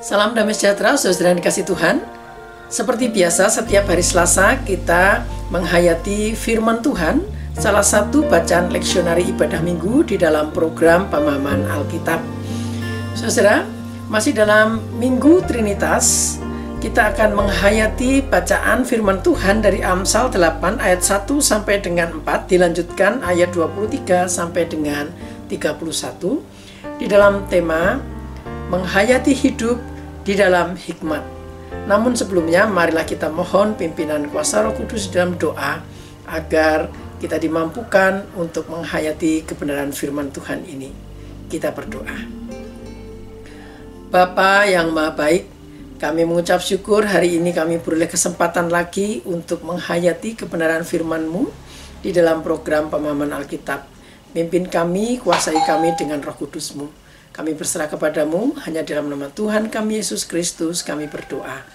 Salam damai sejahtera, saudara yang dikasih Tuhan. Seperti biasa, setiap hari Selasa kita menghayati firman Tuhan, salah satu bacaan leksionari ibadah minggu di dalam program pemahaman Alkitab. Saudara, masih dalam Minggu Trinitas, kita akan menghayati bacaan firman Tuhan dari Amsal 8 ayat 1 sampai dengan 4, dilanjutkan ayat 23 sampai dengan 31, di dalam tema menghayati hidup di dalam hikmat. Namun sebelumnya, marilah kita mohon pimpinan kuasa Roh Kudus dalam doa agar kita dimampukan untuk menghayati kebenaran firman Tuhan ini. Kita berdoa. Bapa yang Maha Baik, kami mengucap syukur hari ini kami beroleh kesempatan lagi untuk menghayati kebenaran firman-Mu di dalam program pemahaman Alkitab. Pimpin kami, kuasai kami dengan Roh Kudus-Mu. Kami berserah kepadamu, hanya dalam nama Tuhan kami Yesus Kristus kami berdoa.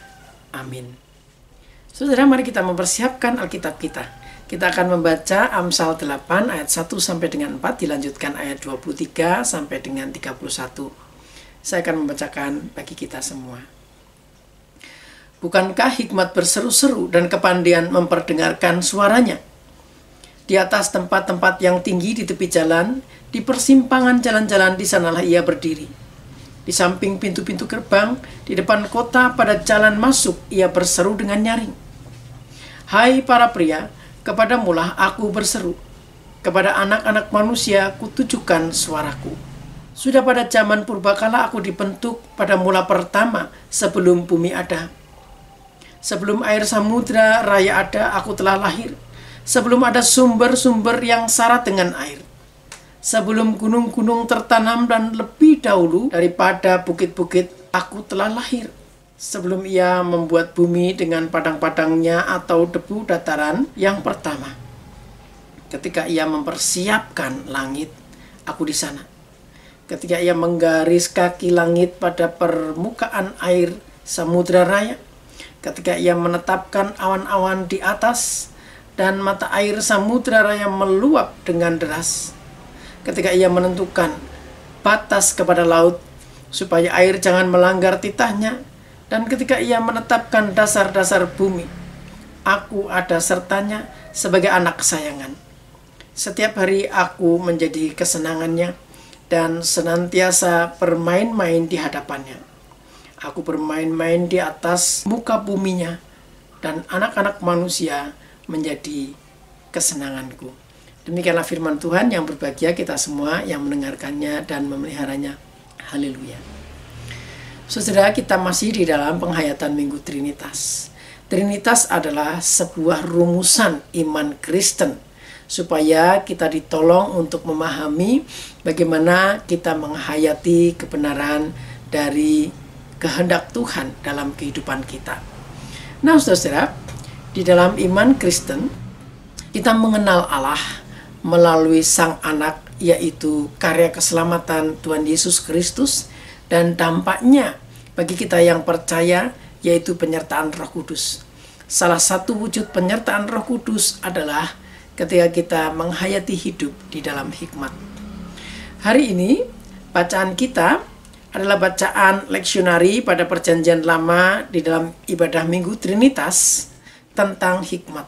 Amin. Saudara, mari kita mempersiapkan Alkitab kita. Kita akan membaca Amsal 8 ayat 1 sampai dengan 4, dilanjutkan ayat 23 sampai dengan 31. Saya akan membacakan bagi kita semua. Bukankah hikmat berseru-seru dan kepandaian memperdengarkan suaranya? Di atas tempat-tempat yang tinggi di tepi jalan, di persimpangan jalan-jalan di sanalah ia berdiri. Di samping pintu-pintu gerbang, di depan kota pada jalan masuk, ia berseru dengan nyaring. Hai para pria, kepadamulah aku berseru. Kepada anak-anak manusia kutujukan suaraku. Sudah pada zaman purbakala aku dibentuk pada mula pertama sebelum bumi ada. Sebelum air samudra raya ada, aku telah lahir. Sebelum ada sumber-sumber yang syarat dengan air. Sebelum gunung-gunung tertanam dan lebih dahulu daripada bukit-bukit, aku telah lahir. Sebelum ia membuat bumi dengan padang-padangnya atau debu dataran yang pertama. Ketika ia mempersiapkan langit, aku di sana. Ketika ia menggaris kaki langit pada permukaan air samudra raya. Ketika ia menetapkan awan-awan di atas, dan mata air samudra raya meluap dengan deras. Ketika ia menentukan batas kepada laut, supaya air jangan melanggar titahnya, dan ketika ia menetapkan dasar-dasar bumi, aku ada sertanya sebagai anak kesayangan. Setiap hari aku menjadi kesenangannya, dan senantiasa bermain-main di hadapannya. Aku bermain-main di atas muka buminya, dan anak-anak manusia menjadi kesenanganku. Demikianlah firman Tuhan yang berbahagia kita semua yang mendengarkannya dan memeliharanya. Haleluya. Saudara, kita masih di dalam penghayatan Minggu Trinitas. Trinitas adalah sebuah rumusan iman Kristen supaya kita ditolong untuk memahami bagaimana kita menghayati kebenaran dari kehendak Tuhan dalam kehidupan kita. Nah, saudara, di dalam iman Kristen, kita mengenal Allah melalui Sang Anak, yaitu karya keselamatan Tuhan Yesus Kristus, dan dampaknya bagi kita yang percaya, yaitu penyertaan Roh Kudus. Salah satu wujud penyertaan Roh Kudus adalah ketika kita menghayati hidup di dalam hikmat. Hari ini, bacaan kita adalah bacaan leksionari pada Perjanjian Lama di dalam ibadah Minggu Trinitas, tentang hikmat.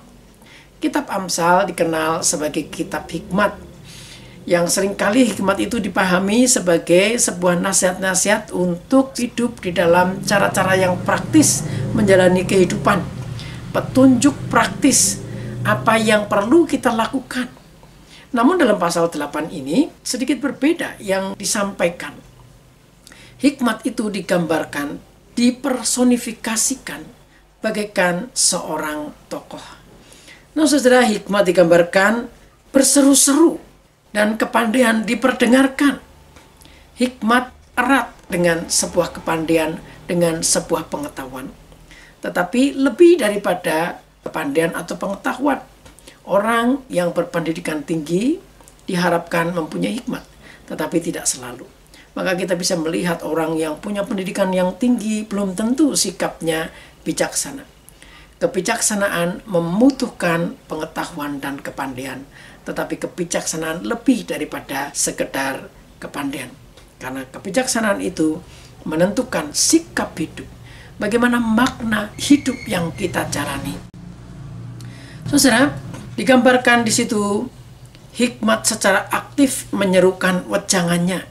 Kitab Amsal dikenal sebagai kitab hikmat, yang seringkali hikmat itu dipahami sebagai sebuah nasihat-nasihat untuk hidup di dalam cara-cara yang praktis menjalani kehidupan, petunjuk praktis apa yang perlu kita lakukan. Namun dalam pasal 8 ini sedikit berbeda yang disampaikan. Hikmat itu digambarkan, dipersonifikasikan bagaikan seorang tokoh. Nah, saudara, hikmat digambarkan berseru-seru dan kepandaian diperdengarkan. Hikmat erat dengan sebuah kepandaian, dengan sebuah pengetahuan. Tetapi lebih daripada kepandaian atau pengetahuan, orang yang berpendidikan tinggi diharapkan mempunyai hikmat, tetapi tidak selalu. Maka kita bisa melihat orang yang punya pendidikan yang tinggi belum tentu sikapnya bijaksana. Kebijaksanaan membutuhkan pengetahuan dan kepandaian, tetapi kebijaksanaan lebih daripada sekedar kepandaian. Karena kebijaksanaan itu menentukan sikap hidup, bagaimana makna hidup yang kita jalani. Saudara, digambarkan di situ hikmat secara aktif menyerukan wejangannya.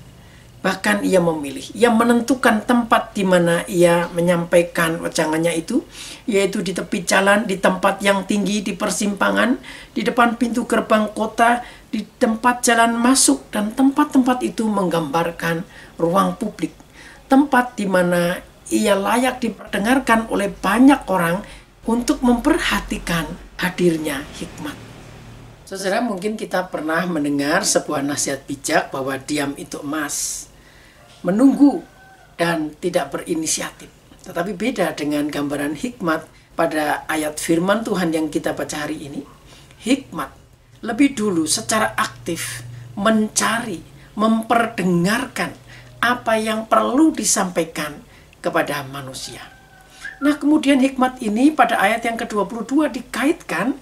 Bahkan ia memilih, ia menentukan tempat di mana ia menyampaikan wejangannya itu, yaitu di tepi jalan, di tempat yang tinggi, di persimpangan, di depan pintu gerbang kota, di tempat jalan masuk, dan tempat-tempat itu menggambarkan ruang publik, tempat di mana ia layak diperdengarkan oleh banyak orang untuk memperhatikan hadirnya hikmat. Saudara, mungkin kita pernah mendengar sebuah nasihat bijak bahwa diam itu emas, menunggu dan tidak berinisiatif. Tetapi beda dengan gambaran hikmat pada ayat firman Tuhan yang kita baca hari ini. Hikmat lebih dulu secara aktif mencari, memperdengarkan apa yang perlu disampaikan kepada manusia. Nah, kemudian hikmat ini pada ayat yang ke-22 dikaitkan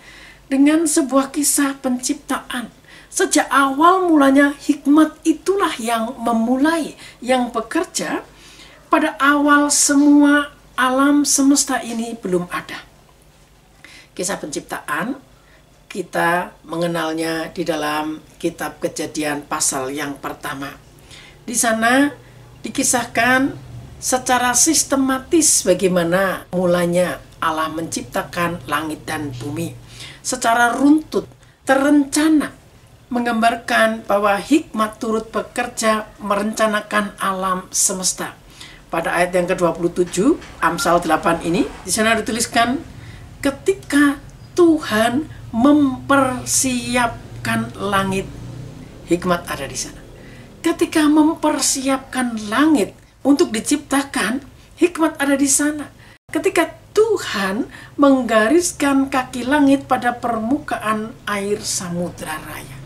dengan sebuah kisah penciptaan. Sejak awal mulanya hikmat itulah yang memulai, yang bekerja. Pada awal semua alam semesta ini belum ada. Kisah penciptaan kita mengenalnya di dalam kitab Kejadian pasal yang pertama. Di sana dikisahkan secara sistematis bagaimana mulanya Allah menciptakan langit dan bumi. Secara runtut, terencana, menggambarkan bahwa hikmat turut bekerja merencanakan alam semesta. Pada ayat yang ke-27, Amsal 8 ini, di sana dituliskan, ketika Tuhan mempersiapkan langit, hikmat ada di sana. Ketika mempersiapkan langit untuk diciptakan, hikmat ada di sana. Ketika Tuhan menggariskan kaki langit pada permukaan air samudra raya.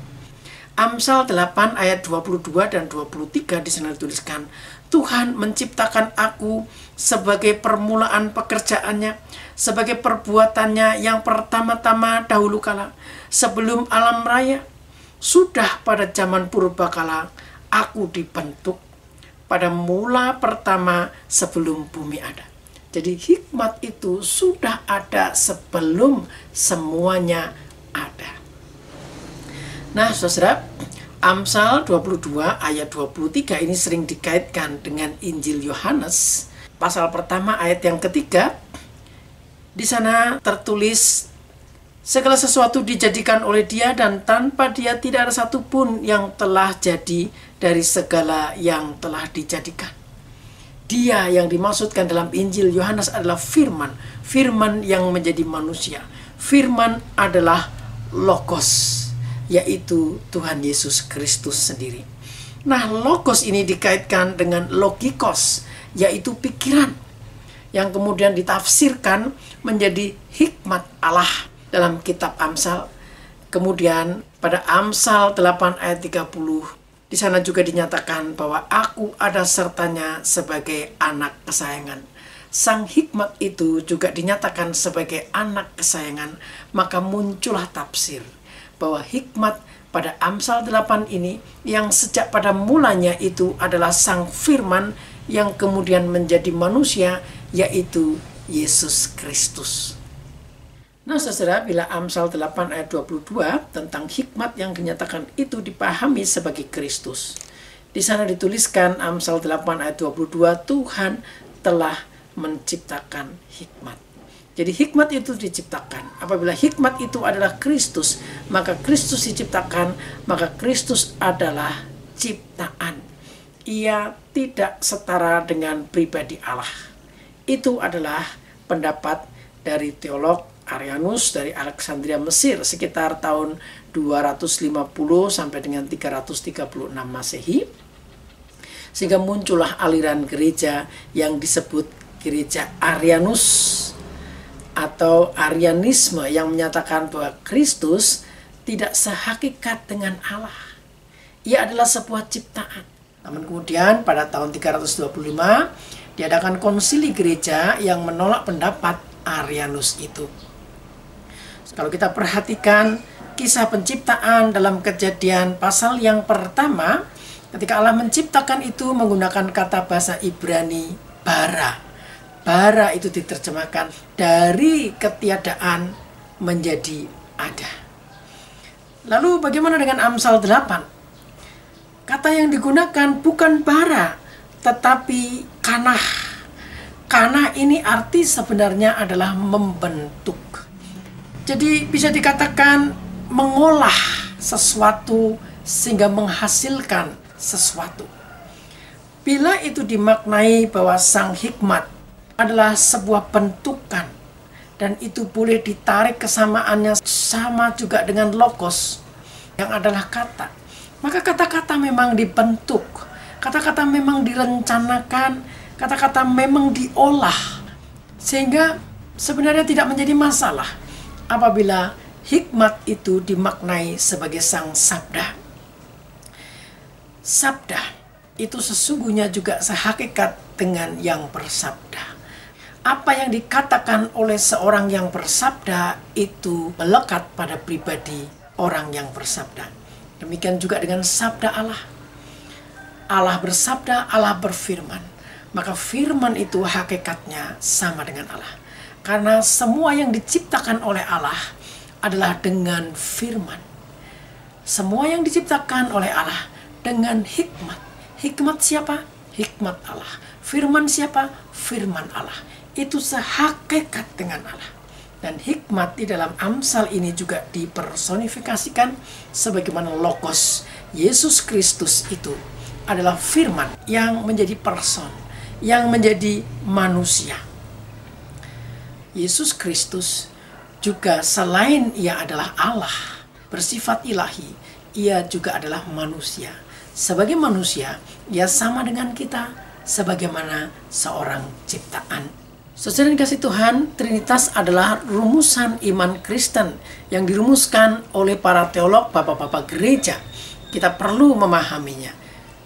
Amsal 8 ayat 22 dan 23 di sana dituliskan, Tuhan menciptakan aku sebagai permulaan pekerjaannya, sebagai perbuatannya yang pertama-tama dahulu kala, sebelum alam raya. Sudah pada zaman purbakala aku dibentuk, pada mula pertama sebelum bumi ada. Jadi hikmat itu sudah ada sebelum semuanya ada. Nah, saudara, Amsal 22 ayat 23 ini sering dikaitkan dengan Injil Yohanes. Pasal pertama ayat yang ketiga, di sana tertulis, segala sesuatu dijadikan oleh Dia dan tanpa Dia tidak ada satupun yang telah jadi dari segala yang telah dijadikan. Dia yang dimaksudkan dalam Injil Yohanes adalah firman. Firman yang menjadi manusia. Firman adalah Logos, yaitu Tuhan Yesus Kristus sendiri. Nah, Logos ini dikaitkan dengan logikos, yaitu pikiran, yang kemudian ditafsirkan menjadi hikmat Allah dalam kitab Amsal. Kemudian pada Amsal 8 ayat 30, di sana juga dinyatakan bahwa aku ada sertanya sebagai anak kesayangan. Sang hikmat itu juga dinyatakan sebagai anak kesayangan. Maka muncullah tafsir bahwa hikmat pada Amsal 8 ini yang sejak pada mulanya itu adalah sang firman yang kemudian menjadi manusia, yaitu Yesus Kristus. Nah, saudara, bila Amsal 8 ayat 22 tentang hikmat yang dinyatakan itu dipahami sebagai Kristus. Di sana dituliskan Amsal 8 ayat 22, Tuhan telah menciptakan hikmat. Jadi hikmat itu diciptakan. Apabila hikmat itu adalah Kristus, maka Kristus diciptakan, maka Kristus adalah ciptaan. Ia tidak setara dengan pribadi Allah. Itu adalah pendapat dari teolog Arianus dari Alexandria, Mesir, sekitar tahun 250 sampai dengan 336 Masehi. Sehingga muncullah aliran gereja yang disebut gereja Arianus atau Arianisme, yang menyatakan bahwa Kristus tidak sehakikat dengan Allah. Ia adalah sebuah ciptaan. Namun kemudian pada tahun 325 diadakan konsili gereja yang menolak pendapat Arianus itu. Kalau kita perhatikan kisah penciptaan dalam Kejadian pasal yang pertama, Ketika Allah menciptakan itu menggunakan kata bahasa Ibrani bara. Bara itu diterjemahkan dari ketiadaan menjadi ada. Lalu bagaimana dengan Amsal 8? Kata yang digunakan bukan bara, tetapi kanah. Kanah ini arti sebenarnya adalah membentuk. Jadi bisa dikatakan mengolah sesuatu sehingga menghasilkan sesuatu. Bila itu dimaknai bahwa sang hikmat adalah sebuah bentukan dan itu boleh ditarik kesamaannya sama juga dengan logos yang adalah kata, maka kata-kata memang dibentuk, kata-kata memang direncanakan, kata-kata memang diolah, sehingga sebenarnya tidak menjadi masalah apabila hikmat itu dimaknai sebagai sang sabda. Sabda itu sesungguhnya juga sehakikat dengan yang bersabda. Apa yang dikatakan oleh seorang yang bersabda itu melekat pada pribadi orang yang bersabda. Demikian juga dengan sabda Allah. Allah bersabda, Allah berfirman. Maka firman itu hakikatnya sama dengan Allah. Karena semua yang diciptakan oleh Allah adalah dengan firman. Semua yang diciptakan oleh Allah dengan hikmat. Hikmat siapa? Hikmat Allah. Firman siapa? Firman Allah. Itu sehakikat dengan Allah. Dan hikmat di dalam Amsal ini juga dipersonifikasikan sebagaimana logos. Yesus Kristus itu adalah firman yang menjadi person, yang menjadi manusia. Yesus Kristus juga selain ia adalah Allah, bersifat ilahi, ia juga adalah manusia. Sebagai manusia, ia sama dengan kita sebagaimana seorang ciptaan. Saudara yang dikasih Tuhan, Trinitas adalah rumusan iman Kristen yang dirumuskan oleh para teolog, bapak-bapak gereja. Kita perlu memahaminya.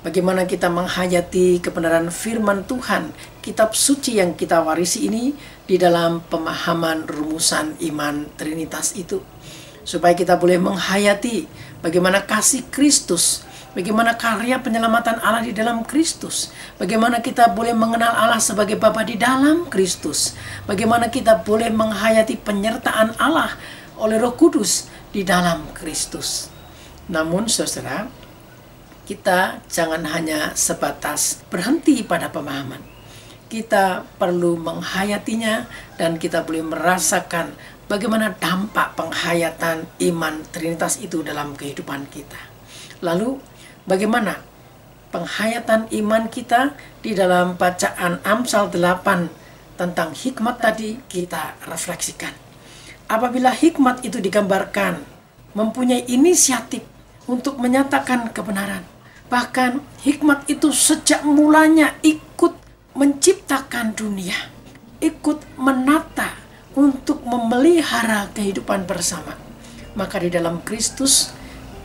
Bagaimana kita menghayati kebenaran firman Tuhan, kitab suci yang kita warisi ini di dalam pemahaman rumusan iman Trinitas itu. Supaya kita boleh menghayati bagaimana kasih Kristus, bagaimana karya penyelamatan Allah di dalam Kristus. Bagaimana kita boleh mengenal Allah sebagai Bapa di dalam Kristus. Bagaimana kita boleh menghayati penyertaan Allah oleh Roh Kudus di dalam Kristus. Namun saudara, kita jangan hanya sebatas berhenti pada pemahaman. Kita perlu menghayatinya dan kita boleh merasakan bagaimana dampak penghayatan iman Trinitas itu dalam kehidupan kita. Lalu bagaimana penghayatan iman kita di dalam bacaan Amsal 8 tentang hikmat tadi kita refleksikan. Apabila hikmat itu digambarkan mempunyai inisiatif untuk menyatakan kebenaran. Bahkan hikmat itu sejak mulanya ikut menciptakan dunia, ikut menata untuk memelihara kehidupan bersama. Maka di dalam Kristus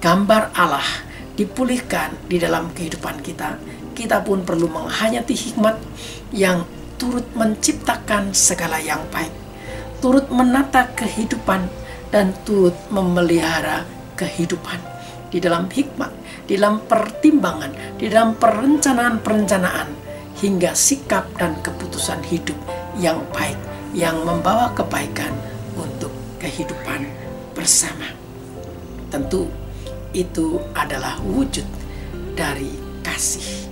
gambar Allah dipulihkan di dalam kehidupan kita. Kita pun perlu menghayati hikmat yang turut menciptakan segala yang baik, turut menata kehidupan dan turut memelihara kehidupan. Di dalam hikmat, di dalam pertimbangan, di dalam perencanaan-perencanaan hingga sikap dan keputusan hidup yang baik yang membawa kebaikan untuk kehidupan bersama. Tentu itu adalah wujud dari kasih.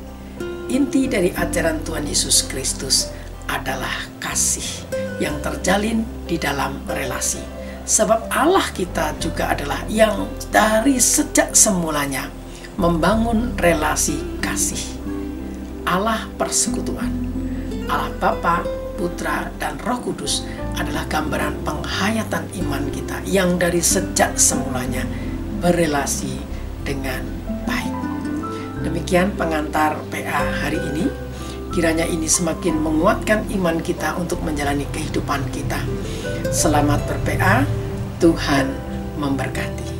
Inti dari ajaran Tuhan Yesus Kristus adalah kasih yang terjalin di dalam relasi. Sebab Allah kita juga adalah yang dari sejak semulanya membangun relasi kasih. Allah persekutuan, Allah Bapa, Putra, dan Roh Kudus adalah gambaran penghayatan iman kita yang dari sejak semulanya berelasi dengan baik. Demikian pengantar PA hari ini. Kiranya ini semakin menguatkan iman kita untuk menjalani kehidupan kita. Selamat ber-PA, Tuhan memberkati.